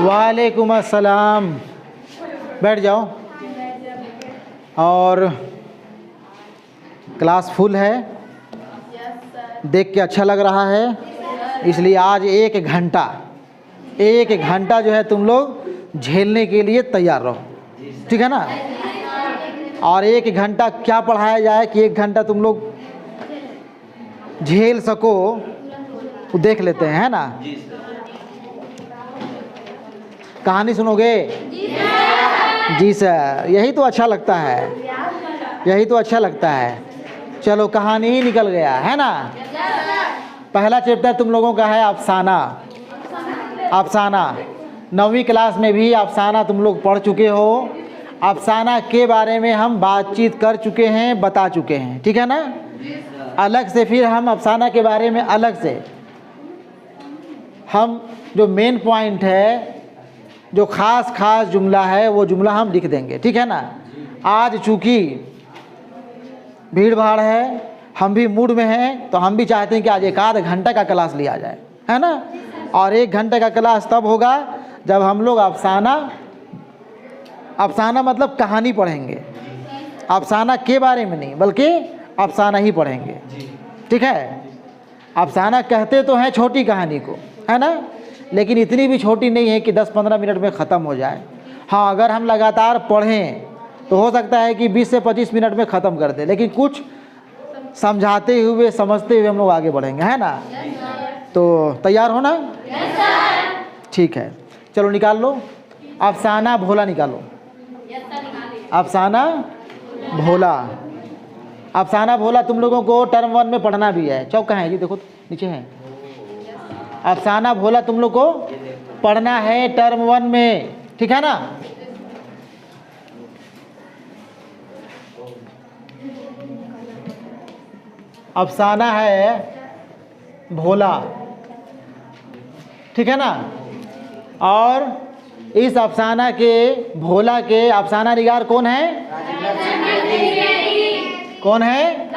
वालेकुम अस्सलाम। बैठ जाओ। और क्लास फुल है, देख के अच्छा लग रहा है, इसलिए आज एक घंटा जो है तुम लोग झेलने के लिए तैयार रहो, ठीक है ना। और एक घंटा क्या पढ़ाया जाए कि एक घंटा तुम लोग झेल सको, वो देख लेते हैं, है ना। कहानी सुनोगे? जी सर, यही तो अच्छा लगता है, यही तो अच्छा लगता है। चलो कहानी ही निकल गया, है ना। पहला चैप्टर तुम लोगों का है अफसाना। अफसाना 9वीं क्लास में भी अफसाना तुम लोग पढ़ चुके हो। अफसाना के बारे में हम बातचीत कर चुके हैं, बता चुके हैं, ठीक है ना। अलग से फिर हम अफसाना के बारे में अलग से हम जो मेन पॉइंट है, जो ख़ास जुमला है, वो जुमला हम लिख देंगे, ठीक है ना। आज चूँकि भीड़ भाड़ है, हम भी मूड में हैं, तो हम भी चाहते हैं कि आज एक आध घंटा का क्लास लिया जाए, है ना। और 1 घंटे का क्लास तब होगा जब हम लोग अफसाना मतलब कहानी पढ़ेंगे। अफसाना के बारे में नहीं, बल्कि अफसाना ही पढ़ेंगे, ठीक है। अफसाना कहते तो हैं छोटी कहानी को, है ना, लेकिन इतनी भी छोटी नहीं है कि 10-15 मिनट में ख़त्म हो जाए। हाँ, अगर हम लगातार पढ़ें तो हो सकता है कि 20 से 25 मिनट में ख़त्म कर दें, लेकिन कुछ समझाते हुए समझते हुए हम लोग आगे बढ़ेंगे, है ना। तो तैयार हो ना? ठीक है, चलो निकाल लो अफसाना भोला, निकालो अफसाना भोला। अफसाना भोला तुम लोगों को टर्म 1 में पढ़ना भी है। चौक कहाँ है जी? देखो तो, नीचे है। अफसाना भोला तुम लोग को पढ़ना है टर्म 1 में, ठीक है ना। अफसाना है भोला, ठीक है ना। और इस अफसाना के, भोला के अफसाना निगार कौन है? कौन है?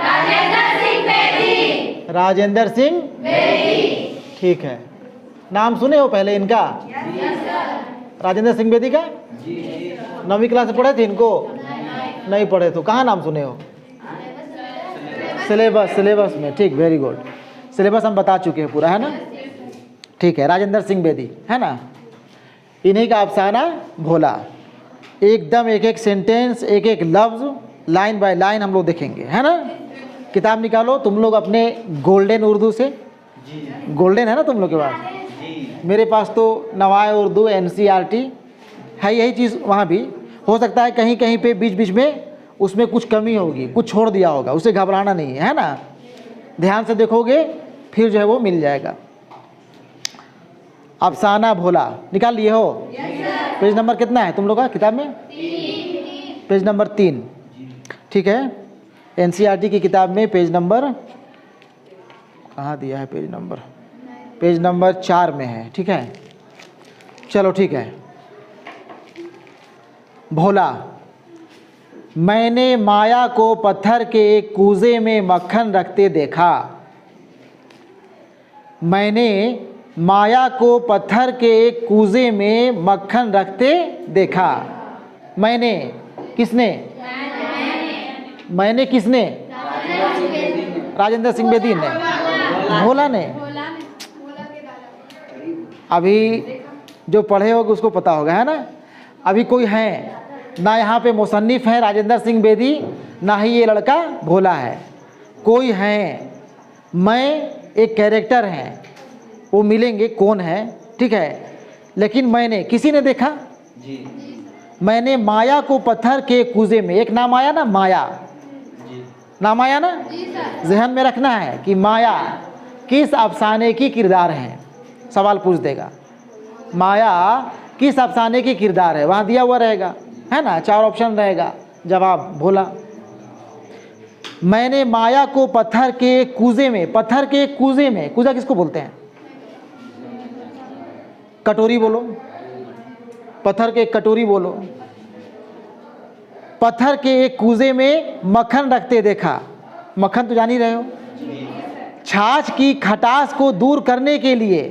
राजेंद्र सिंह बेदी, ठीक है। नाम सुने हो पहले इनका? राजेंद्र सिंह बेदी का 9वीं क्लास में पढ़े थे इनको? नहीं पढ़े तो कहाँ नाम सुने हो? सिलेबस में, ठीक, वेरी गुड। सिलेबस हम बता चुके हैं पूरा, है ना, ठीक है। राजेंद्र सिंह बेदी, है ना, इन्हीं का अफसाना भोला। एकदम एक सेंटेंस, एक लफ्ज़, लाइन बाय लाइन हम लोग देखेंगे, है ना। किताब निकालो तुम लोग अपने गोल्डन उर्दू से। गोल्डन है ना तुम लोग के पास? मेरे पास तो नवाए उर्दू, NCERT है, यही चीज़ वहाँ भी हो सकता है। कहीं कहीं पे बीच बीच में उसमें कुछ कमी होगी, कुछ छोड़ दिया होगा, उसे घबराना नहीं है ना। ध्यान से देखोगे फिर जो है वो मिल जाएगा। अफसाना भोला निकाल लिए हो? पेज नंबर कितना है तुम लोग का किताब में? 3। पेज नंबर 3, ठीक है। NCERT की किताब में पेज नंबर कहाँ दिया है? पेज नंबर 4 में है, ठीक है। चलो ठीक है। भोला। मैंने माया को पत्थर के एक कूजे में मक्खन रखते देखा। मैंने माया को पत्थर के एक कूजे में मक्खन रखते देखा। मैंने किसने? मैंने किसने? राजेंद्र सिंह बेदी ने, भोला ने। अभी जो पढ़े होगे उसको पता होगा, है ना। अभी कोई है ना यहाँ पे मुसन्निफ है राजेंद्र सिंह बेदी, ना ही ये लड़का भोला है, कोई है। मैं एक कैरेक्टर है, वो मिलेंगे कौन है, ठीक है। लेकिन मैंने, किसी ने देखा जी। मैंने माया को पत्थर के कूजे में, एक नाम आया ना, माया जी। नाम आया ना, जहन में रखना है कि माया किस अफसाने की किरदार है। सवाल पूछ देगा, माया किस अफसाने की किरदार है, वहाँ दिया हुआ रहेगा, है ना। 4 ऑप्शन रहेगा, जवाब भोला। मैंने माया को पत्थर के कूजे में, पत्थर के कूजे में, कूजा किसको बोलते हैं? कटोरी बोलो, पत्थर के कटोरी बोलो। पत्थर के एक कूजे में मक्खन रखते देखा। मक्खन तो जान ही रहे हो, छाछ की खटास को दूर करने के लिए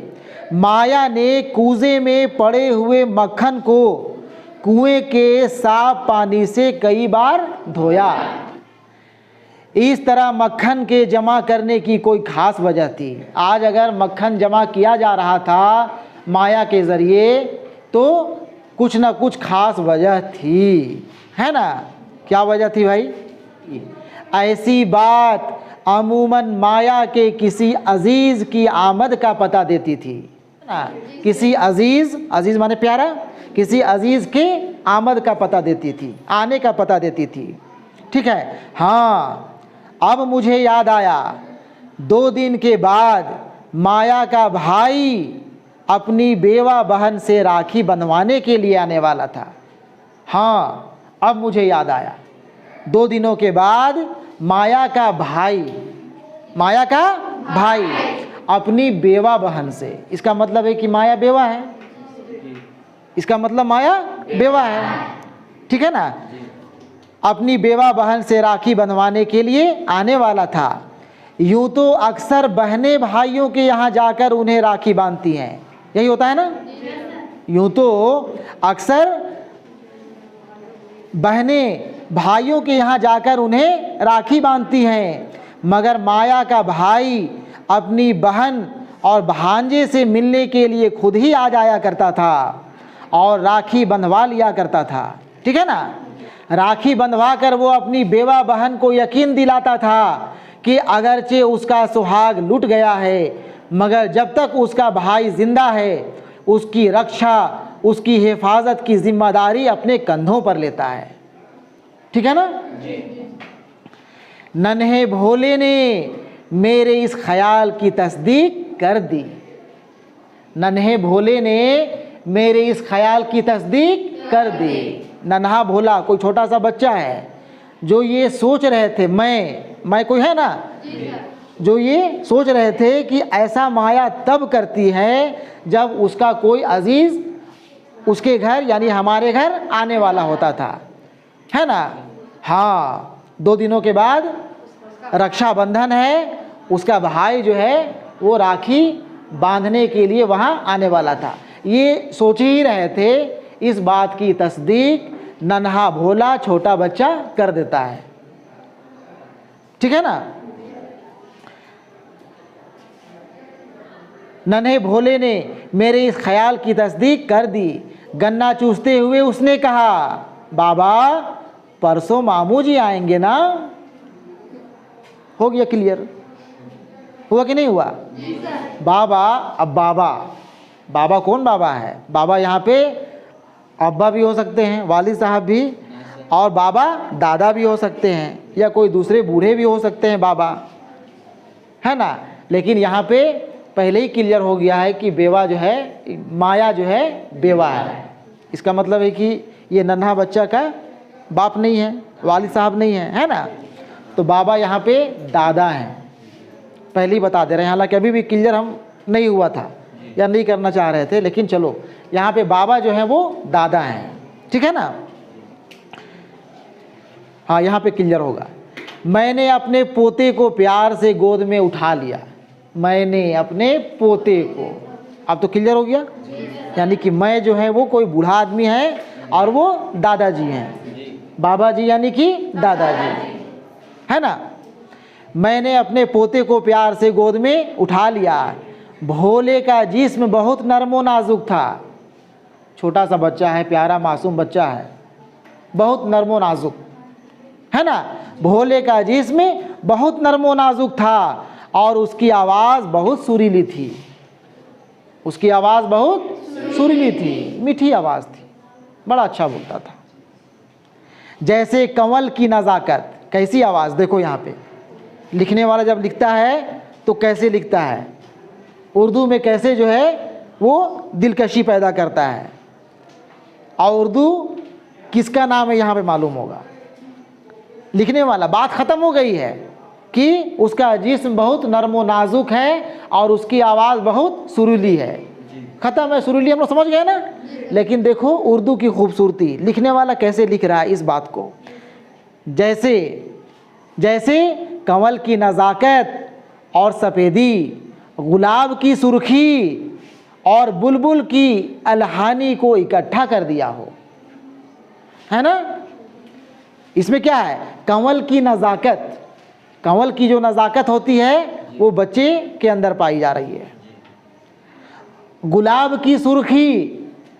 माया ने कूजे में पड़े हुए मक्खन को कुएं के साफ पानी से कई बार धोया। इस तरह मक्खन के जमा करने की कोई खास वजह थी। आज अगर मक्खन जमा किया जा रहा था माया के ज़रिए तो कुछ ना कुछ खास वजह थी, है ना? क्या वजह थी भाई? ऐसी बात अमूमन माया के किसी अजीज़ की आमद का पता देती थी, ना? किसी अजीज़ माने प्यारा, किसी अजीज़ के आमद का पता देती थी, आने का पता देती थी। ठीक है। हाँ, अब मुझे याद आया, 2 दिन के बाद माया का भाई अपनी बेवा बहन से राखी बंधवाने के लिए आने वाला था। हाँ, अब मुझे याद आया, 2 दिनों के बाद माया का भाई अपनी बेवा बहन से, इसका मतलब है कि माया बेवा है, इसका मतलब माया बेवा है। ठीक है ना? अपनी बेवा बहन से राखी बंधवाने के लिए आने वाला था। यूँ तो अक्सर बहनें भाइयों के यहाँ जाकर उन्हें राखी बांधती हैं, यही होता है ना? यूँ तो अक्सर बहनें भाइयों के यहाँ जाकर उन्हें राखी बांधती हैं, मगर माया का भाई अपनी बहन और भांजे से मिलने के लिए खुद ही आ जाया करता था और राखी बंधवा लिया करता था। ठीक है ना? राखी बंधवा कर वो अपनी बेवा बहन को यकीन दिलाता था कि अगरचे उसका सुहाग लुट गया है, मगर जब तक उसका भाई जिंदा है उसकी रक्षा, उसकी हिफाजत की जिम्मेदारी अपने कंधों पर लेता है। ठीक है ना? नन्हे भोले ने मेरे इस ख्याल की तस्दीक कर दी। नन्हे भोले ने मेरे इस ख्याल की तस्दीक कर दी। नन्हा भोला कोई छोटा सा बच्चा है जो ये सोच रहे थे, मैं कोई है ना, जो ये सोच रहे थे कि ऐसा माया तब करती है जब उसका कोई अजीज़ उसके घर यानी हमारे घर आने वाला होता था, है ना? हाँ, 2 दिनों के बाद रक्षाबंधन है, उसका भाई जो है वो राखी बांधने के लिए वहाँ आने वाला था। ये सोच ही रहे थे, इस बात की तस्दीक नन्हा भोला छोटा बच्चा कर देता है। ठीक है ना? नन्हे भोले ने मेरे इस ख्याल की तस्दीक कर दी। गन्ना चूसते हुए उसने कहा, बाबा परसों मामू जी आएंगे ना? हो गया क्लियर? हुआ कि नहीं हुआ? बाबा, अब बाबा कौन बाबा है? बाबा यहाँ पे अब्बा भी हो सकते हैं, वालिद साहब भी, और बाबा दादा भी हो सकते हैं, या कोई दूसरे बूढ़े भी हो सकते हैं बाबा, है ना? लेकिन यहाँ पे पहले ही क्लियर हो गया है कि बेवा जो है, माया जो है बेवा है। इसका मतलब है कि ये नन्हा बच्चा का बाप नहीं है, वालिद साहब नहीं है, है ना? तो बाबा यहाँ पे दादा हैं, पहले ही बता दे रहे हैं। हालांकि अभी भी क्लियर हम नहीं हुआ था या नहीं करना चाह रहे थे, लेकिन चलो यहाँ पे बाबा जो हैं वो दादा हैं। ठीक है ना? हाँ, यहाँ पे क्लियर होगा। मैंने अपने पोते को प्यार से गोद में उठा लिया। मैंने अपने पोते को, अब तो क्लियर हो गया, यानी कि मैं जो है वो कोई बूढ़ा आदमी है और वो दादाजी हैं, बाबा जी यानी कि दादाजी, है ना? मैंने अपने पोते को प्यार से गोद में उठा लिया। भोले का जिस्म बहुत नर्मो नाजुक था। छोटा सा बच्चा है, प्यारा मासूम बच्चा है, बहुत नर्मो नाजुक, है ना? भोले का जिस्म बहुत नर्मो नाजुक था और उसकी आवाज़ बहुत सुरीली थी। उसकी आवाज़ बहुत सुरीली थी, मीठी आवाज़ थी, बड़ा अच्छा बोलता था। जैसे कंवल की नज़ाकत। कैसी आवाज़? देखो यहाँ पे लिखने वाला जब लिखता है तो कैसे लिखता है, उर्दू में कैसे जो है वो दिलकशी पैदा करता है। और उर्दू किसका नाम है यहाँ पे मालूम होगा, लिखने वाला। बात ख़त्म हो गई है कि उसका जिस्म बहुत नर्मो नाजुक है और उसकी आवाज़ बहुत सुरीली है। ख़त्म है, सुरीली हम लोग समझ गए ना। लेकिन देखो उर्दू की खूबसूरती, लिखने वाला कैसे लिख रहा है इस बात को। जैसे कंवल की नज़ाकत और सफ़ेदी, गुलाब की सुर्खी और बुलबुल की अलहानी को इकट्ठा कर दिया हो, है ना। इसमें क्या है, कंवल की नज़ाकत, कंवल की जो नज़ाकत होती है वो बच्चे के अंदर पाई जा रही है। गुलाब की सुर्खी,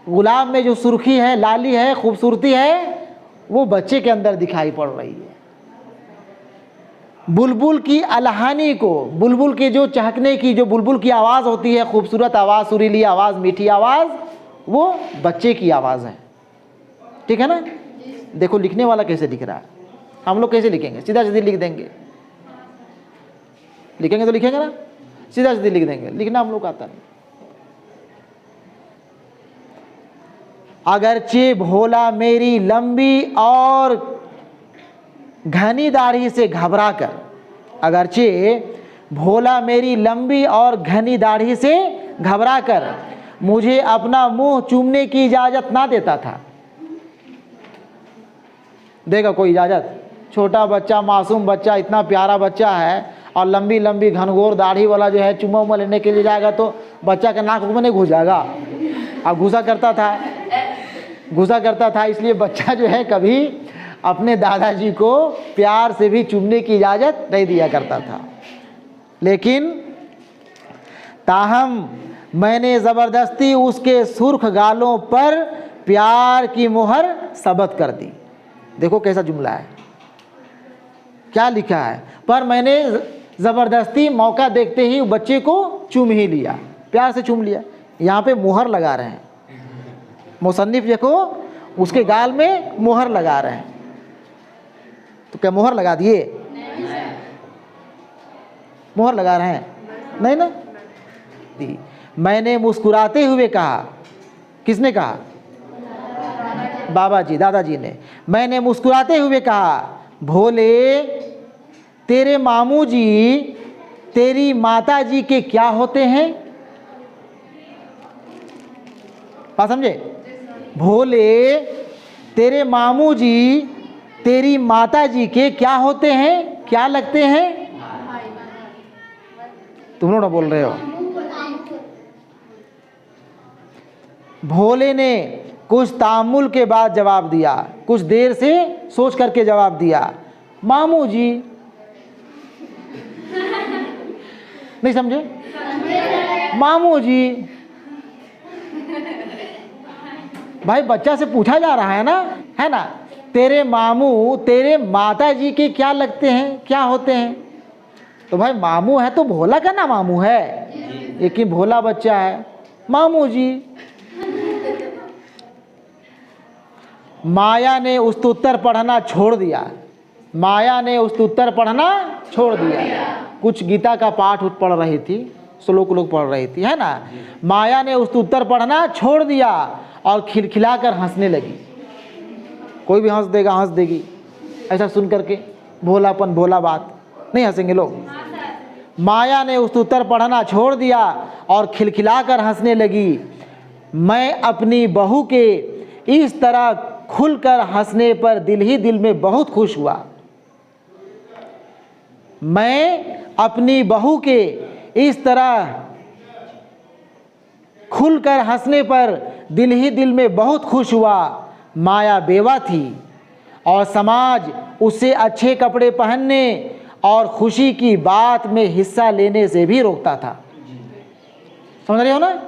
गुलाब में जो सुर्खी है, लाली है, खूबसूरती है, वो बच्चे के अंदर दिखाई पड़ रही है। बुलबुल की अलहानी को, बुलबुल के जो चहकने की, जो बुलबुल की आवाज़ होती है, खूबसूरत आवाज़, सुरीली आवाज़, मीठी आवाज़, वो बच्चे की आवाज़ है। ठीक है ना। देखो लिखने वाला कैसे लिख रहा है, हम लोग कैसे लिखेंगे, सीधा सीधी लिख देंगे, लिखेंगे तो लिखेंगे ना, सीधा सीधी लिख देंगे, लिखना हम लोग आता नहीं। अगरचे भोला मेरी लंबी और घनी दाढ़ी से घबरा कर, अगरचे भोला मेरी लंबी और घनी दाढ़ी से घबरा कर मुझे अपना मुंह चूमने की इजाज़त ना देता था। देगा कोई इजाज़त? छोटा बच्चा, मासूम बच्चा, इतना प्यारा बच्चा है और लंबी लंबी घनघोर दाढ़ी वाला जो है चुम्मा उम्मा लेने के लिए जाएगा तो बच्चा का नाक में नहीं घुस जाएगा। अब घुसा करता था, इसलिए बच्चा जो है कभी अपने दादाजी को प्यार से भी चूमने की इजाज़त नहीं दिया करता था। लेकिन ताहम मैंने ज़बरदस्ती उसके सुर्ख गालों पर प्यार की मुहर सबत कर दी। देखो कैसा जुमला है, क्या लिखा है, पर मैंने ज़बरदस्ती मौका देखते ही बच्चे को चूम ही लिया, प्यार से चूम लिया। यहाँ पे मुहर लगा रहे हैं मुसन्निफ, देखो उसके गाल में मुहर लगा रहे हैं। तो क्या मुहर लगा दिए? मुहर लगा रहे हैं? नहीं ना। मैंने मुस्कुराते हुए कहा, किसने कहा? बाबा जी, दादाजी ने। मैंने मुस्कुराते हुए कहा, भोले तेरे मामू जी तेरी माता जी के क्या होते हैं? बात समझे? भोले तेरे मामू जी तेरी माता जी के क्या होते हैं, क्या लगते हैं? तुम लोग ना बोल रहे हो। भोले ने कुछ तामुल के बाद जवाब दिया, कुछ देर से सोच करके जवाब दिया, मामू जी। नहीं समझे? मामू जी। भाई बच्चा से पूछा जा रहा है ना, है ना, तेरे मामू तेरे माता जी के क्या लगते हैं, क्या होते हैं? तो भाई मामू है तो भोला का ना मामू है, लेकिन भोला बच्चा है, मामू जी। माया ने उत्तर पढ़ना छोड़ दिया, माया ने उत्तर पढ़ना छोड़ दिया। कुछ गीता का पाठ पढ़ रही थी, श्लोक लोग पढ़ रही थी, है ना। माया ने उत्तर पढ़ना छोड़ दिया और खिलखिलाकर हंसने लगी। कोई भी हंस देगा, हंस देगी, ऐसा सुन करके भोलापन, भोला बात, नहीं हंसेंगे लोग। माया ने उत्तर पढ़ना छोड़ दिया और खिलखिलाकर हंसने लगी। मैं अपनी बहू के इस तरह खुलकर हंसने पर दिल ही दिल में बहुत खुश हुआ। मैं अपनी बहू के इस तरह खुलकर हंसने पर दिल ही दिल में बहुत खुश हुआ। माया बेवा थी और समाज उसे अच्छे कपड़े पहनने और खुशी की बात में हिस्सा लेने से भी रोकता था। समझ रहे हो ना?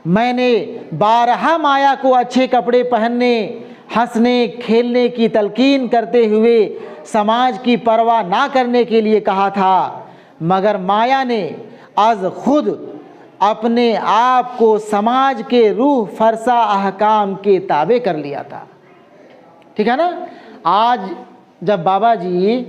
मैंने बारहा माया को अच्छे कपड़े पहनने, हंसने, खेलने की तलकीन करते हुए समाज की परवाह ना करने के लिए कहा था, मगर माया ने आज खुद अपने आप को समाज के रूह फरसा अहकाम के ताबे कर लिया था। ठीक है ना। आज जब बाबा जी,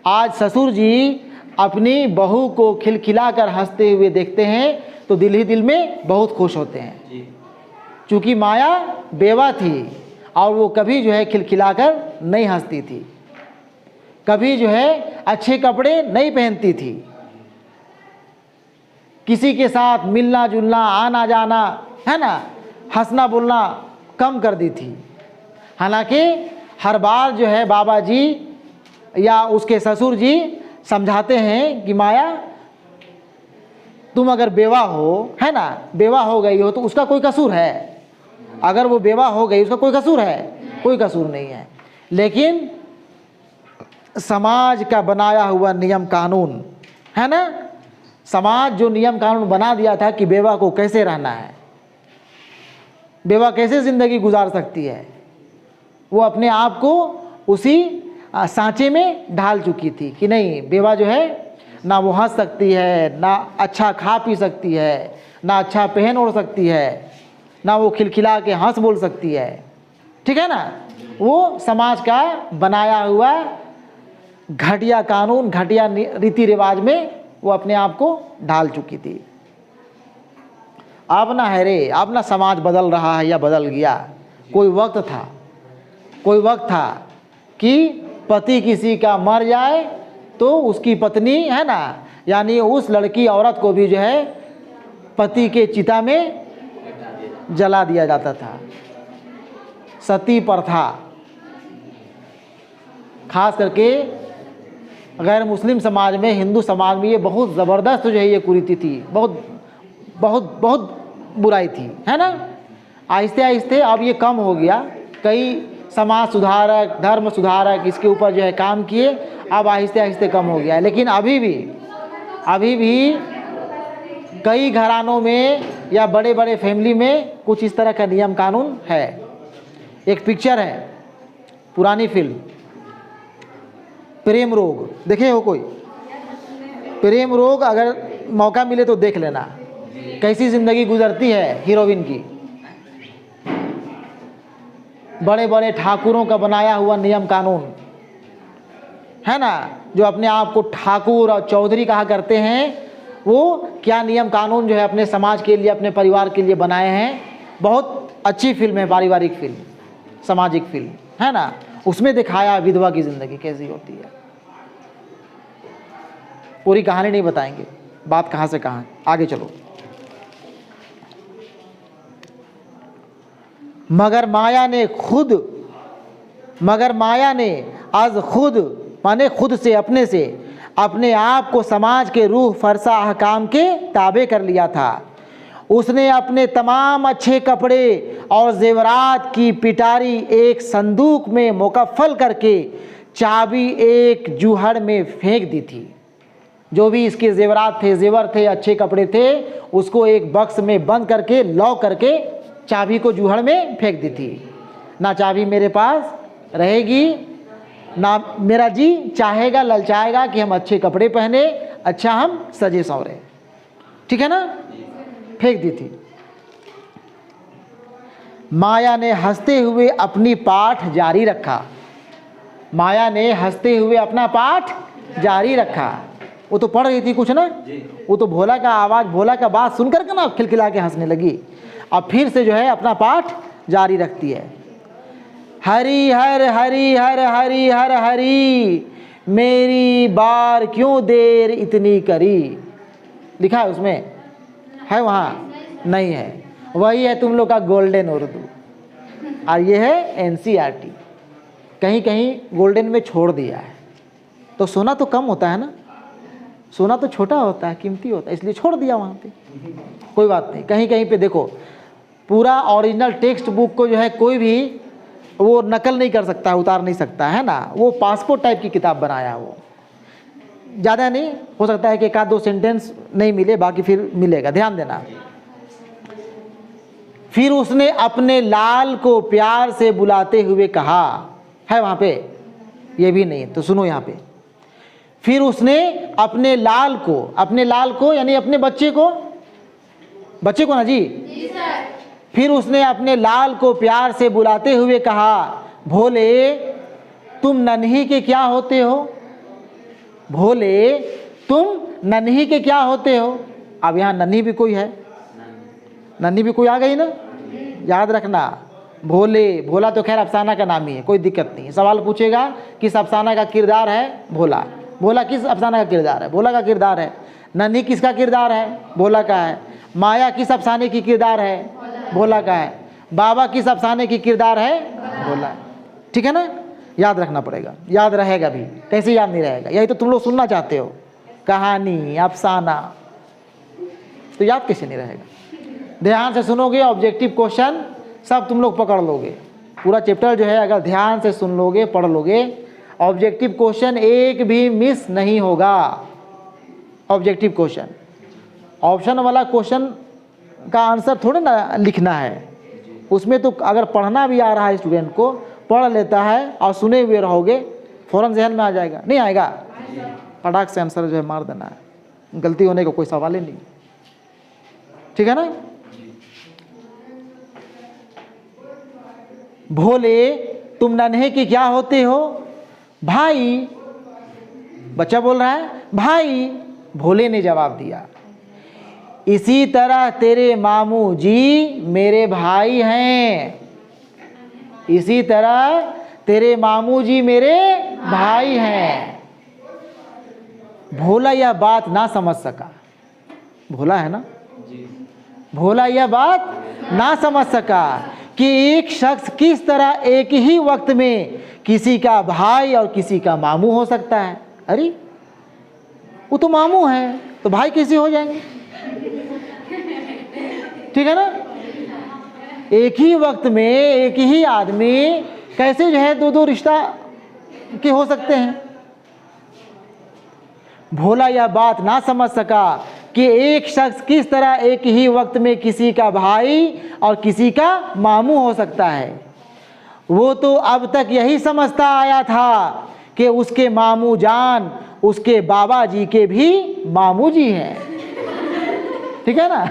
आज ससुर जी अपनी बहू को खिलखिलाकर हंसते हुए देखते हैं तो दिल ही दिल में बहुत खुश होते हैं। चूँकि माया बेवा थी और वो कभी जो है खिलखिलाकर नहीं हंसती थी, कभी जो है अच्छे कपड़े नहीं पहनती थी, किसी के साथ मिलना जुलना, आना जाना, है ना, हंसना बोलना कम कर दी थी। हालांकि हर बार जो है बाबा जी या उसके ससुर जी समझाते हैं कि माया तुम अगर बेवा हो, है ना, बेवा हो गई हो तो उसका कोई कसूर है? अगर वो बेवा हो गई उसका कोई कसूर है? कोई कसूर नहीं है। लेकिन समाज का बनाया हुआ नियम कानून है ना, समाज जो नियम कानून बना दिया था कि बेवा को कैसे रहना है, बेवा कैसे ज़िंदगी गुजार सकती है, वो अपने आप को उसी सांचे में ढाल चुकी थी कि नहीं, बेवा जो है ना वो हंस सकती है, ना अच्छा खा पी सकती है, ना अच्छा पहन ओढ़ सकती है, ना वो खिलखिला के हंस बोल सकती है। ठीक है ना, वो समाज का बनाया हुआ घटिया कानून, घटिया रीति रिवाज में वो अपने आप को ढाल चुकी थी। अब ना है रे, अब ना समाज बदल रहा है या बदल गया। कोई वक्त था कि पति किसी का मर जाए तो उसकी पत्नी, है ना, यानी उस लड़की औरत को भी जो है पति के चिता में जला दिया जाता था। सती प्रथा, खास करके गैर मुस्लिम समाज में, हिंदू समाज में ये बहुत ज़बरदस्त जो है ये कुरीति थी, बहुत बहुत बहुत बुराई थी, है ना। आहिस्ते आहिस्ते अब ये कम हो गया। कई समाज सुधारक, धर्म सुधारक इसके ऊपर जो है काम किए, अब आहिस्ते आहिस्ते कम हो गया है। लेकिन अभी भी कई घरानों में या बड़े बड़े फैमिली में कुछ इस तरह का नियम कानून है। एक पिक्चर है, पुरानी फिल्म प्रेम रोग, देखे हो कोई? प्रेम रोग अगर मौका मिले तो देख लेना, कैसी ज़िंदगी गुजरती है हीरोइन की। बड़े बड़े ठाकुरों का बनाया हुआ नियम कानून, है ना, जो अपने आप को ठाकुर और चौधरी कहा करते हैं, वो क्या नियम कानून जो है अपने समाज के लिए, अपने परिवार के लिए बनाए हैं। बहुत अच्छी फिल्म है, पारिवारिक फिल्म, सामाजिक फिल्म, है ना। उसमें दिखाया विधवा की ज़िंदगी कैसी होती है। पूरी कहानी नहीं बताएंगे, बात कहाँ से कहाँ, आगे चलो। मगर माया ने आज खुद माने खुद से, अपने से अपने आप को समाज के रूह फरसा अहकाम के ताबे कर लिया था। उसने अपने तमाम अच्छे कपड़े और जेवरात की पिटारी एक संदूक में मुकफ्फल करके चाबी एक जूहड़ में फेंक दी थी। जो भी इसके जेवरात थे, जेवर थे, अच्छे कपड़े थे, उसको एक बक्स में बंद करके, लॉक करके चाबी को जूहड़ में फेंक दी थी। ना चाबी मेरे पास रहेगी, ना मेरा जी चाहेगा, ललचाएगा कि हम अच्छे कपड़े पहने, अच्छा हम सजे संवरे। ठीक है ना, फेंक दी थी। माया ने हंसते हुए अपनी पाठ जारी रखा। माया ने हंसते हुए अपना पाठ जारी रखा। वो तो पढ़ रही थी कुछ ना, वो तो भोला का आवाज़, भोला का बात सुनकर के ना खिलखिला के हंसने लगी। अब फिर से जो है अपना पाठ जारी रखती है। हरि हर हरि हर हरि हर हरि, मेरी बार क्यों देर इतनी करी। लिखा है उसमें, है वहाँ? नहीं है। वही है तुम लोग का गोल्डन उर्दू, और ये है एनसीईआरटी। कहीं कहीं गोल्डन में छोड़ दिया है। तो सोना तो कम होता है ना, सोना तो छोटा होता है, कीमती होता है, इसलिए छोड़ दिया वहाँ पे। कोई बात नहीं। कहीं कहीं पे देखो, पूरा ओरिजिनल टेक्स्ट बुक को जो है कोई भी वो नकल नहीं कर सकता, उतार नहीं सकता, है ना। वो पासपोर्ट टाइप की किताब बनाया, वो ज़्यादा नहीं, हो सकता है कि एक आध दो सेंटेंस नहीं मिले, बाकी फिर मिलेगा, ध्यान देना। फिर उसने अपने लाल को प्यार से बुलाते हुए कहा, है वहाँ पे? ये भी नहीं, तो सुनो यहाँ पे। फिर उसने अपने लाल को यानी अपने बच्चे को ना जी सर। फिर उसने अपने लाल को प्यार से बुलाते हुए कहा, भोले तुम नन्ही के क्या होते हो? भोले तुम नन्ही के क्या होते हो? अब यहाँ नन्ही भी कोई है, नन्ही भी कोई आ गई ना, याद रखना। भोला तो खैर अफसाना का नाम ही है, कोई दिक्कत नहीं। सवाल पूछेगा किस अफसाना का किरदार है? भोला किस अफसाना का किरदार है? भोला का किरदार है। नन्ही किसका किरदार है? भोला का है। माया किस अफसाने की किरदार है? भोला का है। बाबा किस अफसाने की किरदार है? भोला। ठीक है ना, याद रखना पड़ेगा, याद रहेगा भी, कैसे याद नहीं रहेगा? यही तो तुम लोग सुनना चाहते हो, कहानी, अफसाना। तो याद कैसे नहीं रहेगा। ध्यान से सुनोगे, ऑब्जेक्टिव क्वेश्चन सब तुम लोग पकड़ लोगे। पूरा चैप्टर जो है अगर ध्यान से सुन लोगे, पढ़ लोगे, ऑब्जेक्टिव क्वेश्चन एक भी मिस नहीं होगा। ऑब्जेक्टिव क्वेश्चन, ऑप्शन वाला क्वेश्चन का आंसर थोड़े ना लिखना है, उसमें तो अगर पढ़ना भी आ रहा है स्टूडेंट को, पढ़ लेता है और सुने हुए रहोगे, फ़ौरन जहन में आ जाएगा। नहीं आएगा, फटाक से आंसर जो है मार देना है, गलती होने का कोई सवाल ही नहीं। ठीक है ना। भोले तुम नन्हे के क्या होते हो भाई, बच्चा बोल रहा है भाई। भोले ने जवाब दिया, इसी तरह तेरे मामू जी मेरे भाई हैं, इसी तरह तेरे मामू जी मेरे भाई हैं। भोला यह बात ना समझ सका, भोला है ना, भोला यह बात ना समझ सका कि एक शख्स किस तरह एक ही वक्त में किसी का भाई और किसी का मामू हो सकता है। अरे वो तो मामू है तो भाई कैसे हो जाएंगे। ठीक है ना। एक ही वक्त में एक ही आदमी कैसे जो है दो दो रिश्ता के हो सकते हैं। भोला यह बात ना समझ सका कि एक शख्स किस तरह एक ही वक्त में किसी का भाई और किसी का मामू हो सकता है। वो तो अब तक यही समझता आया था कि उसके मामू जान उसके बाबा जी के भी मामू जी हैं। ठीक है ना,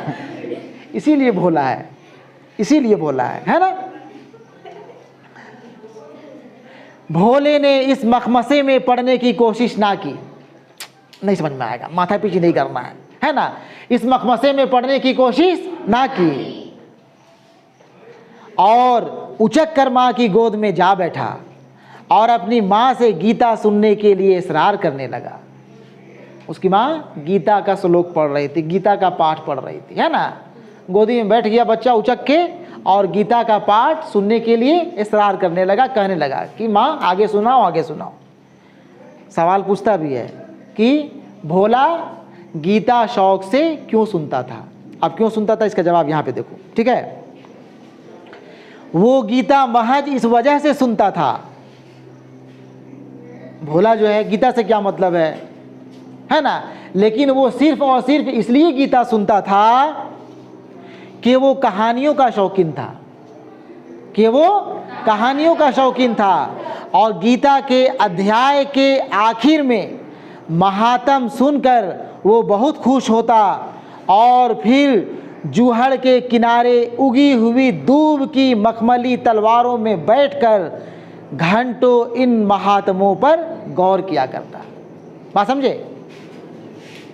इसीलिए भोला है, इसीलिए भोला है ना। भोले ने इस मखमसे में पड़ने की कोशिश ना की, नहीं समझ में आएगा, माथा पीछे नहीं करना है ना। इस मखमसे में पड़ने की कोशिश ना की और उचक कर माँ की गोद में जा बैठा और अपनी माँ से गीता सुनने के लिए इसरार करने लगा। उसकी माँ गीता का श्लोक पढ़ रही थी, गीता का पाठ पढ़ रही थी, है ना। गोदी में बैठ गया बच्चा उचक के और गीता का पाठ सुनने के लिए इसरार करने लगा, कहने लगा कि माँ आगे सुनाओ, आगे सुनाओ। सवाल पूछता भी है कि भोला गीता शौक से क्यों सुनता था। अब क्यों सुनता था इसका जवाब यहाँ पे देखो। ठीक है, वो गीता महज इस वजह से सुनता था। भोला जो है गीता से क्या मतलब है ना, लेकिन वो सिर्फ और सिर्फ इसलिए गीता सुनता था कि वो कहानियों का शौकीन था, कि वो कहानियों का शौकीन था। और गीता के अध्याय के आखिर में महात्म सुनकर वो बहुत खुश होता और फिर जूहड़ के किनारे उगी हुई दूब की मखमली तलवारों में बैठकर घंटों इन महात्मों पर गौर किया करता। बात समझे।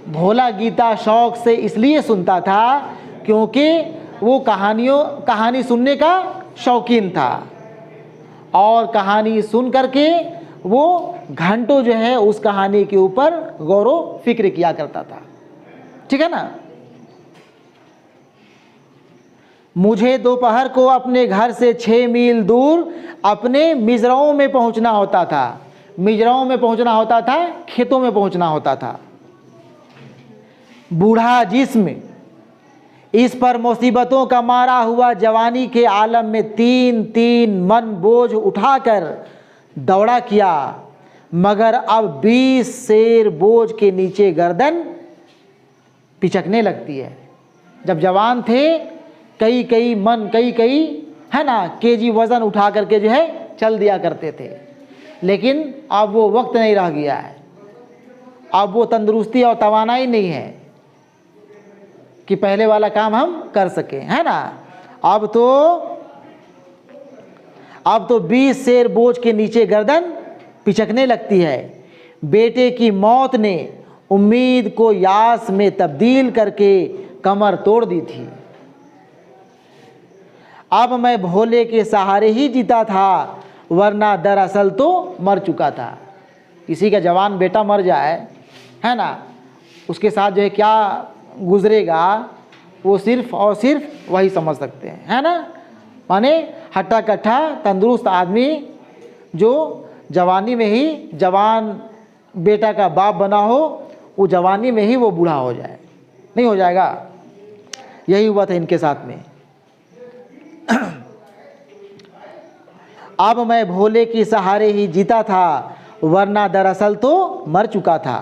भोला गीता शौक से इसलिए सुनता था क्योंकि वो कहानी सुनने का शौकीन था और कहानी सुन करके वो घंटों जो है उस कहानी के ऊपर गौर फिक्र किया करता था। ठीक है ना। मुझे दोपहर को अपने घर से 6 मील दूर अपने मिजराओं में पहुंचना होता था। मिजराओं में पहुंचना होता था, खेतों में पहुंचना होता था। बूढ़ा जिस्म इस पर मुसीबतों का मारा हुआ जवानी के आलम में 3-3 मन बोझ उठाकर दौड़ा किया, मगर अब 20 शेर बोझ के नीचे गर्दन पिचकने लगती है। जब जवान थे कई मन कई है ना केजी वजन उठा करके जो है चल दिया करते थे, लेकिन अब वो वक्त नहीं रह गया है। अब वो तंदुरुस्ती और तवानाई नहीं है कि पहले वाला काम हम कर सकें, है ना। अब तो 20 शेर बोझ के नीचे गर्दन पिचकने लगती है। बेटे की मौत ने उम्मीद को यास में तब्दील करके कमर तोड़ दी थी। अब मैं भोले के सहारे ही जीता था, वरना दरअसल तो मर चुका था। किसी का जवान बेटा मर जाए, है ना, उसके साथ जो है क्या गुजरेगा वो सिर्फ और सिर्फ वही समझ सकते हैं, है ना। माने हट्टा कट्ठा तंदुरुस्त आदमी जो जवानी में ही जवान बेटा का बाप बना हो, वो जवानी में ही वो बूढ़ा हो जाए, नहीं हो जाएगा। यही हुआ था इनके साथ में। अब मैं भोले के सहारे ही जीता था, वरना दरअसल तो मर चुका था।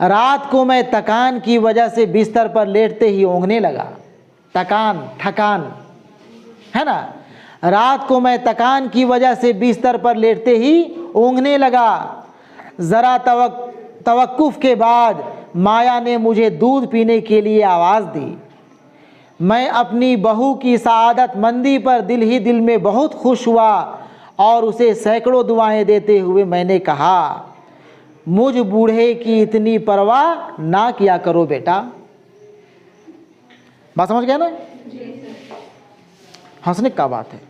रात को मैं थकान की वजह से बिस्तर पर लेटते ही ऊँघने लगा। थकान है ना। रात को मैं थकान की वजह से बिस्तर पर लेटते ही ऊँघने लगा। ज़रा तवक्कुफ के बाद माया ने मुझे दूध पीने के लिए आवाज़ दी। मैं अपनी बहू की सआदतमंदी पर दिल ही दिल में बहुत खुश हुआ और उसे सैकड़ों दुआएं देते हुए मैंने कहा, मुझ बूढ़े की इतनी परवाह ना किया करो बेटा। बात समझ गया ना। हंसने का बात है,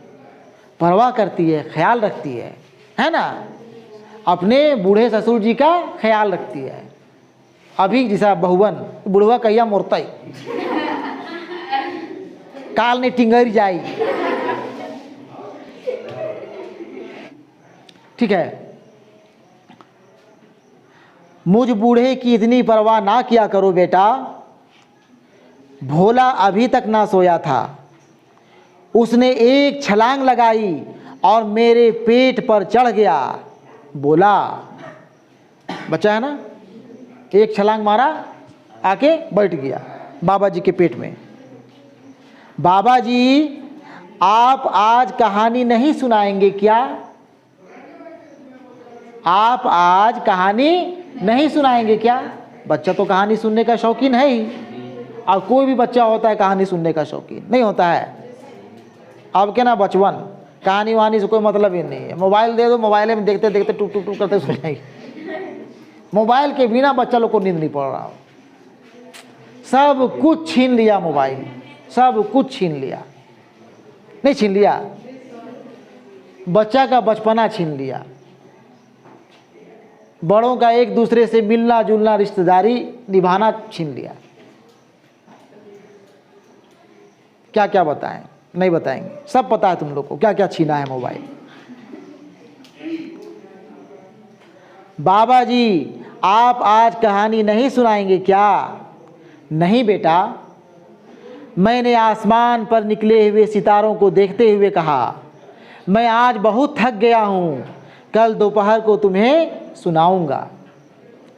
परवाह करती है, ख्याल रखती है ना। अपने बूढ़े ससुर जी का ख्याल रखती है। अभी जैसा बहुवन बुढ़वा कहिया मोरता ही काल ने टिंगर जाई। ठीक है, मुझ बूढ़े की इतनी परवाह ना किया करो बेटा। भोला अभी तक ना सोया था। उसने एक छलांग लगाई और मेरे पेट पर चढ़ गया। बोला, बच्चा है ना, एक छलांग मारा, आके बैठ गया बाबा जी के पेट में। बाबा जी, आप आज कहानी नहीं सुनाएंगे क्या? आप आज कहानी नहीं सुनाएंगे क्या? बच्चा तो कहानी सुनने का शौकीन है ही। और कोई भी बच्चा होता है कहानी सुनने का शौकीन नहीं होता है। अब क्या ना बचपन कहानी वहानी से कोई मतलब ही नहीं है। मोबाइल दे दो, मोबाइल में देखते देखते टूक टूक टूक करते सो जाएंगे। मोबाइल के बिना बच्चा लोग को नींद नहीं पड़ रहा। सब कुछ छीन लिया मोबाइल, सब कुछ छीन लिया। नहीं छीन लिया, बच्चा का बचपना छीन लिया। बड़ों का एक दूसरे से मिलना जुलना, रिश्तेदारी निभाना छीन लिया। क्या क्या बताएं, नहीं बताएंगे, सब पता है तुम लोग को क्या क्या छीना है मोबाइल। बाबा जी, आप आज कहानी नहीं सुनाएंगे क्या? नहीं बेटा, मैंने आसमान पर निकले हुए सितारों को देखते हुए कहा, मैं आज बहुत थक गया हूँ, कल दोपहर को तुम्हें सुनाऊंगा।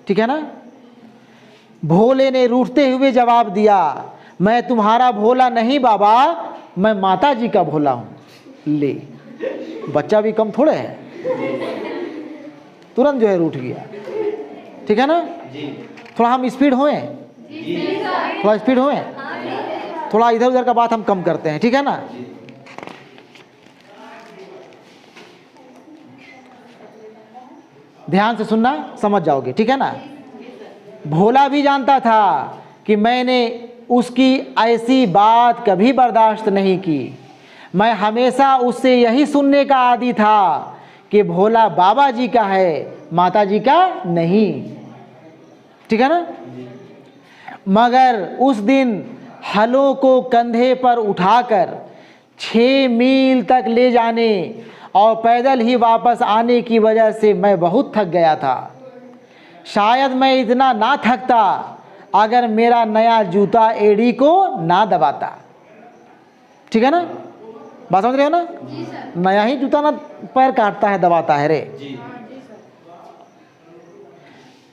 ठीक है ना। भोले ने रूठते हुए जवाब दिया, मैं तुम्हारा भोला नहीं बाबा, मैं माता जी का भोला हूँ। ले, बच्चा भी कम थोड़े है, तुरंत जो है रूठ गया। ठीक है ना। थोड़ा हम स्पीड होए, थोड़ा स्पीड होए, थोड़ा इधर उधर का बात हम कम करते हैं। ठीक है ना। ध्यान से सुनना, समझ जाओगे। ठीक है ना। भोला भी जानता था कि मैंने उसकी ऐसी बात कभी बर्दाश्त नहीं की। मैं हमेशा उससे यही सुनने का आदी था कि भोला बाबा जी का है, माता जी का नहीं। ठीक है ना। मगर उस दिन हलों को कंधे पर उठाकर 6 मील तक ले जाने और पैदल ही वापस आने की वजह से मैं बहुत थक गया था। शायद मैं इतना ना थकता अगर मेरा नया जूता एड़ी को ना दबाता। ठीक है ना। बात समझ रहे हो ना। नया ही जूता ना पैर काटता है, दबाता है रे।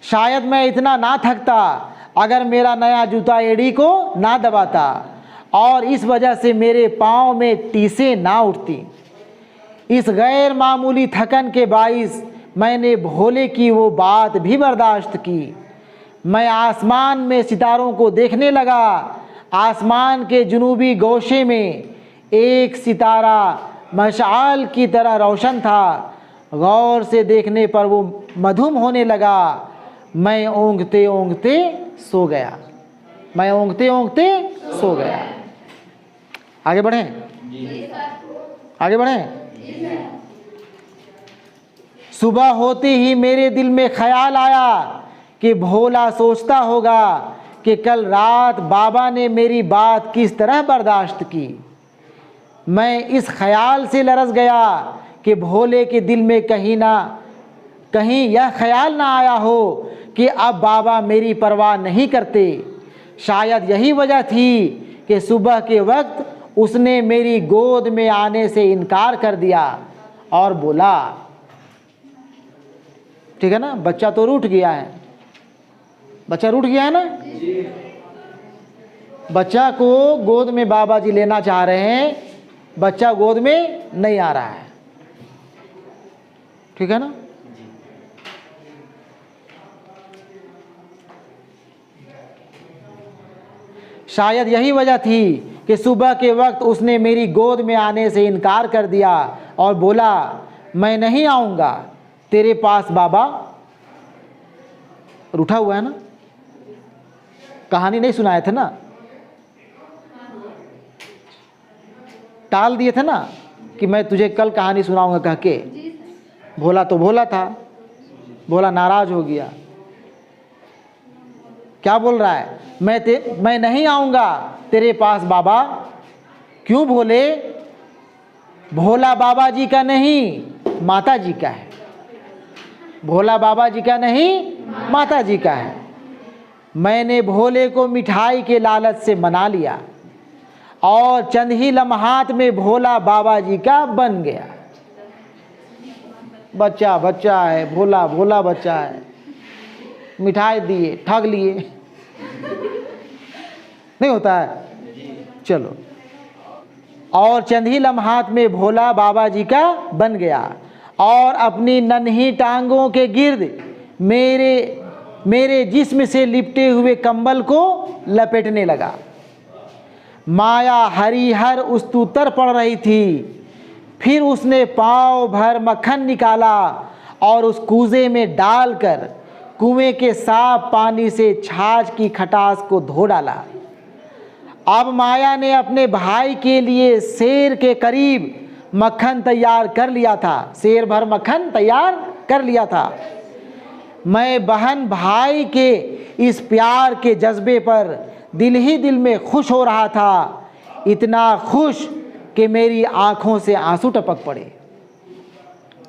शायद मैं इतना ना थकता अगर मेरा नया जूता एड़ी को ना दबाता और इस वजह से मेरे पाँव में टीसें ना उठती। इस गैर मामूली थकन के बाइस मैंने भोले की वो बात भी बर्दाश्त की। मैं आसमान में सितारों को देखने लगा। आसमान के जुनूबी गोशे में एक सितारा मशाल की तरह रोशन था। गौर से देखने पर वो मधुम होने लगा। मैं ओंघते ओंघते सो गया। मैं ओंघते ओंघते सो गया। आगे बढ़ें, आगे बढ़ें। सुबह होते ही मेरे दिल में ख्याल आया कि भोला सोचता होगा कि कल रात बाबा ने मेरी बात किस तरह बर्दाश्त की। मैं इस ख्याल से लरज़ गया कि भोले के दिल में कहीं यह ख्याल ना आया हो कि अब बाबा मेरी परवाह नहीं करते। शायद यही वजह थी कि सुबह के वक्त उसने मेरी गोद में आने से इनकार कर दिया और बोला, ठीक है ना, बच्चा तो रूठ गया है, बच्चा रूठ गया है ना। बच्चा को गोद में बाबा जी लेना चाह रहे हैं, बच्चा गोद में नहीं आ रहा है, ठीक है ना। शायद यही वजह थी कि सुबह के वक्त उसने मेरी गोद में आने से इनकार कर दिया और बोला, मैं नहीं आऊँगा तेरे पास बाबा। रूठा हुआ है ना, कहानी नहीं सुनाए थे ना, टाल दिए थे ना कि मैं तुझे कल कहानी सुनाऊंगा कह के। भोला तो भोला था, भोला नाराज हो गया। क्या बोल रहा है, मैं नहीं आऊँगा तेरे पास बाबा। क्यों भोले? भोला बाबा जी का नहीं, माता जी का है। भोला बाबा जी का नहीं, माता जी का है। मैंने भोले को मिठाई के लालच से मना लिया और चंद ही लम्हात में भोला बाबा जी का बन गया। बच्चा बच्चा है, भोला भोला बच्चा है, मिठाई दिए, ठग लिए, नहीं होता है। चलो, और चंद ही लम्हात में भोला बाबा जी का बन गया और अपनी नन्ही टांगों के गिर्द मेरे जिस्म से लिपटे हुए कंबल को लपेटने लगा। माया हरिहर उस्तुतर पड़ रही थी। फिर उसने पाव भर मक्खन निकाला और उस कूजे में डालकर कुएं के साफ पानी से छाछ की खटास को धो डाला। अब माया ने अपने भाई के लिए शेर के करीब मक्खन तैयार कर लिया था, शेर भर मक्खन तैयार कर लिया था। मैं बहन भाई के इस प्यार के जज्बे पर दिल ही दिल में खुश हो रहा था, इतना खुश कि मेरी आंखों से आंसू टपक पड़े।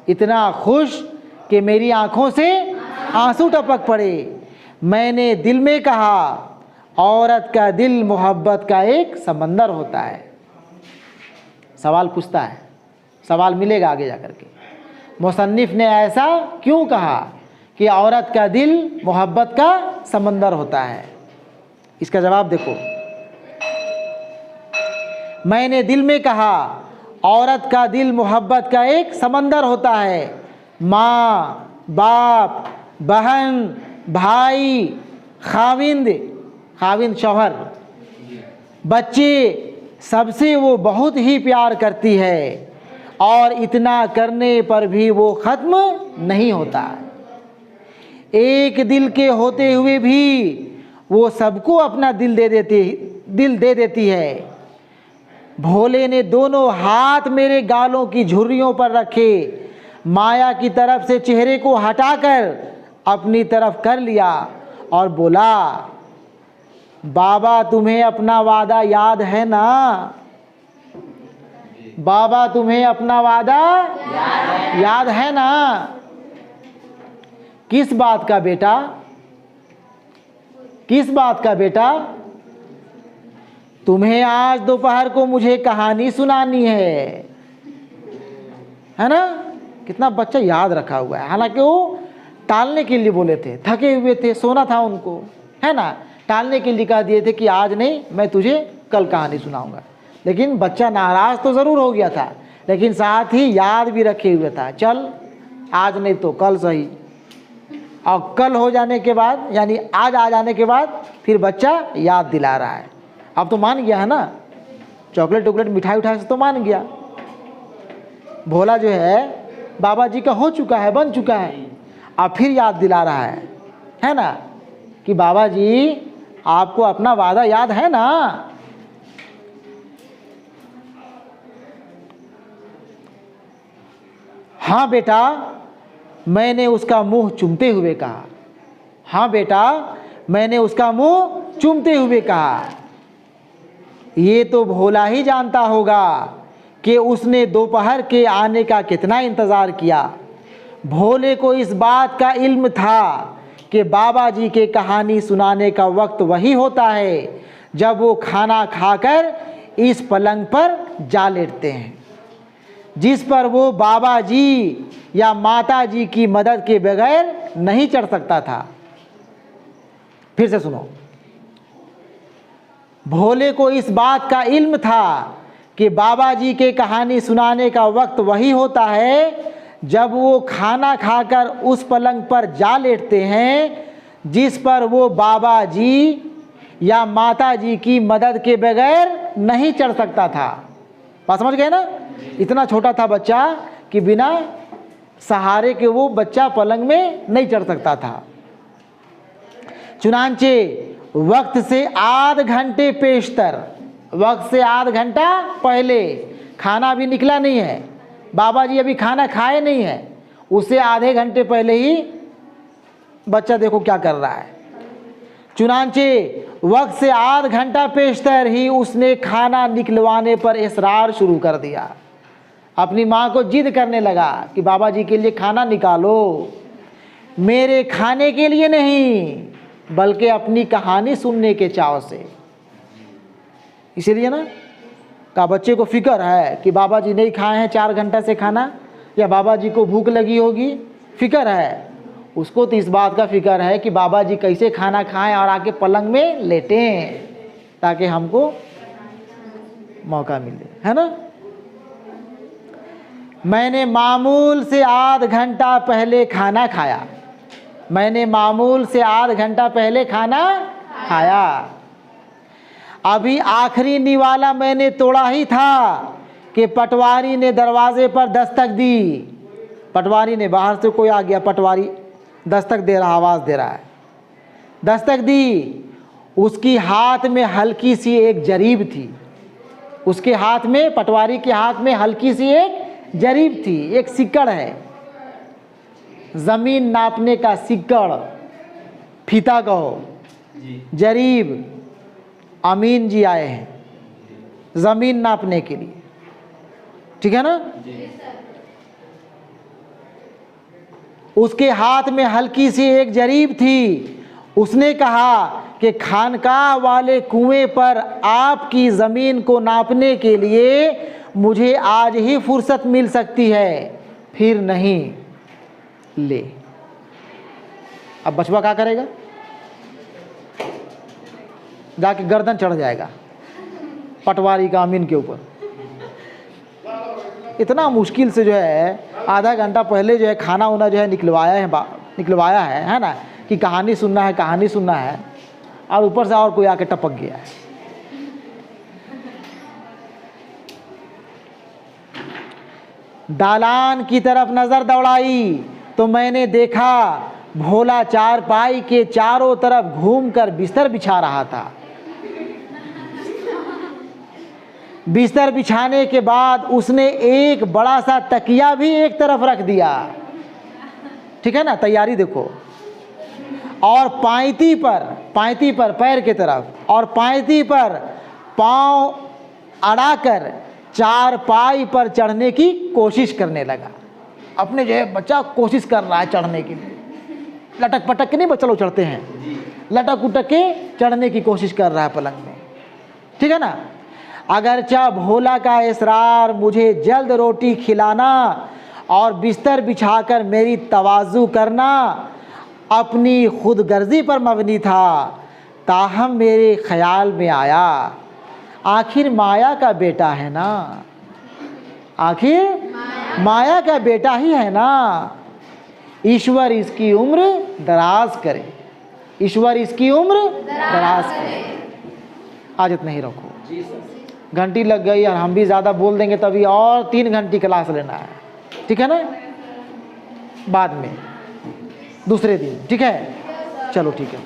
इतना खुश कि मेरी आंखों से आंसू टपक पड़े। मैंने दिल में कहा, औरत का दिल मोहब्बत का एक समंदर होता है। सवाल पूछता है, सवाल मिलेगा आगे जाकर के। मुसन्निफ ने ऐसा क्यों कहा कि औरत का दिल मोहब्बत का समंदर होता है? इसका जवाब देखो। मैंने दिल में कहा, औरत का दिल मोहब्बत का एक समंदर होता है। माँ, बाप, बहन, भाई, खाविंद शौहर, बच्चे, सबसे वो बहुत ही प्यार करती है और इतना करने पर भी वो ख़त्म नहीं होता। एक दिल के होते हुए भी वो सबको अपना दिल दे देती है। भोले ने दोनों हाथ मेरे गालों की झुर्रियों पर रखे, माया की तरफ से चेहरे को हटाकर अपनी तरफ कर लिया और बोला, बाबा तुम्हें अपना वादा याद है ना? बाबा तुम्हें अपना वादा याद है ना? किस बात का बेटा? किस बात का बेटा? तुम्हें आज दोपहर को मुझे कहानी सुनानी है ना? कितना बच्चा याद रखा हुआ है। हालांकि वो टालने के लिए बोले थे, थके हुए थे, सोना था उनको, है ना, टालने के लिए कह दिए थे कि आज नहीं, मैं तुझे कल कहानी सुनाऊंगा। लेकिन बच्चा नाराज तो ज़रूर हो गया था, लेकिन साथ ही याद भी रखे हुए था, चल आज नहीं तो कल सही। और कल हो जाने के बाद, यानी आज आ जाने के बाद फिर बच्चा याद दिला रहा है। अब तो मान गया है ना, चॉकलेट टॉकलेट मिठाई उठाई से तो मान गया। भोला जो है बाबा जी का हो चुका है, बन चुका है, अब फिर याद दिला रहा है ना, कि बाबा जी आपको अपना वादा याद है ना? हाँ बेटा, मैंने उसका मुंह चूमते हुए कहा। हाँ बेटा, मैंने उसका मुंह चूमते हुए कहा। ये तो भोला ही जानता होगा कि उसने दोपहर के आने का कितना इंतज़ार किया। भोले को इस बात का इल्म था कि बाबा जी के कहानी सुनाने का वक्त वही होता है जब वो खाना खाकर इस पलंग पर जा लेटते हैं जिस पर वो बाबा जी या माता जी की मदद के बगैर नहीं चढ़ सकता था। फिर से सुनो। भोले को इस बात का इल्म था कि बाबा जी के कहानी सुनाने का वक्त वही होता है जब वो खाना खाकर उस पलंग पर जा लेटते हैं जिस पर वो बाबा जी या माता जी की मदद के बगैर नहीं चढ़ सकता था। बात समझ गए ना? इतना छोटा था बच्चा कि बिना सहारे के वो बच्चा पलंग में नहीं चढ़ सकता था। चुनांचे वक्त से आध घंटे पेशतर, वक्त से आध घंटा पहले, खाना भी निकला नहीं है, बाबा जी अभी खाना खाए नहीं है, उससे आधे घंटे पहले ही बच्चा देखो क्या कर रहा है। चुनांचे वक्त से आध घंटा पेशतर ही उसने खाना निकलवाने पर इसरार शुरू कर दिया। अपनी माँ को जिद करने लगा कि बाबा जी के लिए खाना निकालो, मेरे खाने के लिए नहीं बल्कि अपनी कहानी सुनने के चाव से। इसीलिए ना का बच्चे को फिक्र है कि बाबा जी नहीं खाए हैं 4 घंटा से खाना, या बाबा जी को भूख लगी होगी, फिक्र है उसको। तो इस बात का फिक्र है कि बाबा जी कैसे खाना खाएं और आके पलंग में लेटें ताकि हमको मौका मिले, है ना। मैंने मामूल से आध घंटा पहले खाना खाया, मैंने मामूल से आध घंटा पहले खाना खाया, अभी आखिरी निवाला मैंने तोड़ा ही था कि पटवारी ने दरवाजे पर दस्तक दी। पटवारी ने, बाहर से कोई आ गया, पटवारी दस्तक दे रहा, आवाज़ दे रहा है, दस्तक दी। उसकी हाथ में हल्की सी एक जरीब थी, उसके हाथ में, पटवारी के हाथ में हल्की सी एक जरीब थी, एक सिक्कड़ है, ज़मीन नापने का सिक्कड़, फीता कहो, जरीब। अमीन जी आए हैं ज़मीन नापने के लिए, ठीक है ना। उसके हाथ में हल्की सी एक जरीब थी। उसने कहा कि खानकाह वाले कुएं पर आपकी ज़मीन को नापने के लिए मुझे आज ही फुर्सत मिल सकती है, फिर नहीं। ले, अब बचवा क्या करेगा? जाके गर्दन चढ़ जाएगा पटवारी का अमीन के ऊपर। इतना मुश्किल से जो है आधा घंटा पहले जो है खाना उना जो है निकलवाया है ना, कि कहानी सुनना है, कहानी सुनना है, और ऊपर से और कोई आके टपक गया है। दालान की तरफ नजर दौड़ाई तो मैंने देखा भोला चारपाई के चारों तरफ घूमकर बिस्तर बिछा रहा था। बिस्तर बिछाने के बाद उसने एक बड़ा सा तकिया भी एक तरफ रख दिया, ठीक है ना, तैयारी देखो। और पायती पर पैर की तरफ, और पायती पर पांव अड़ाकर चारपाई पर चढ़ने की कोशिश करने लगा। अपने जो है बच्चा कोशिश कर रहा है चढ़ने के लिए, लटक पटक के नहीं बच्चा लोग चढ़ते हैं, लटक उटक के चढ़ने की कोशिश कर रहा है पलंग में, ठीक है ना। अगरचा भोला का इसरार मुझे जल्द रोटी खिलाना और बिस्तर बिछाकर मेरी तवाज़ु करना अपनी खुदगर्जी पर मबनी था, ताहम मेरे ख्याल में आया आखिर माया का बेटा है ना, आखिर माया का बेटा ही है ना, ईश्वर इसकी उम्र दराज करे, ईश्वर इसकी उम्र दराज करे। आज इतना ही रखो, घंटी लग गई और हम भी ज़्यादा बोल देंगे तभी और 3 घंटी क्लास लेना है, ठीक है ना, बाद में दूसरे दिन, ठीक है। चलो ठीक है।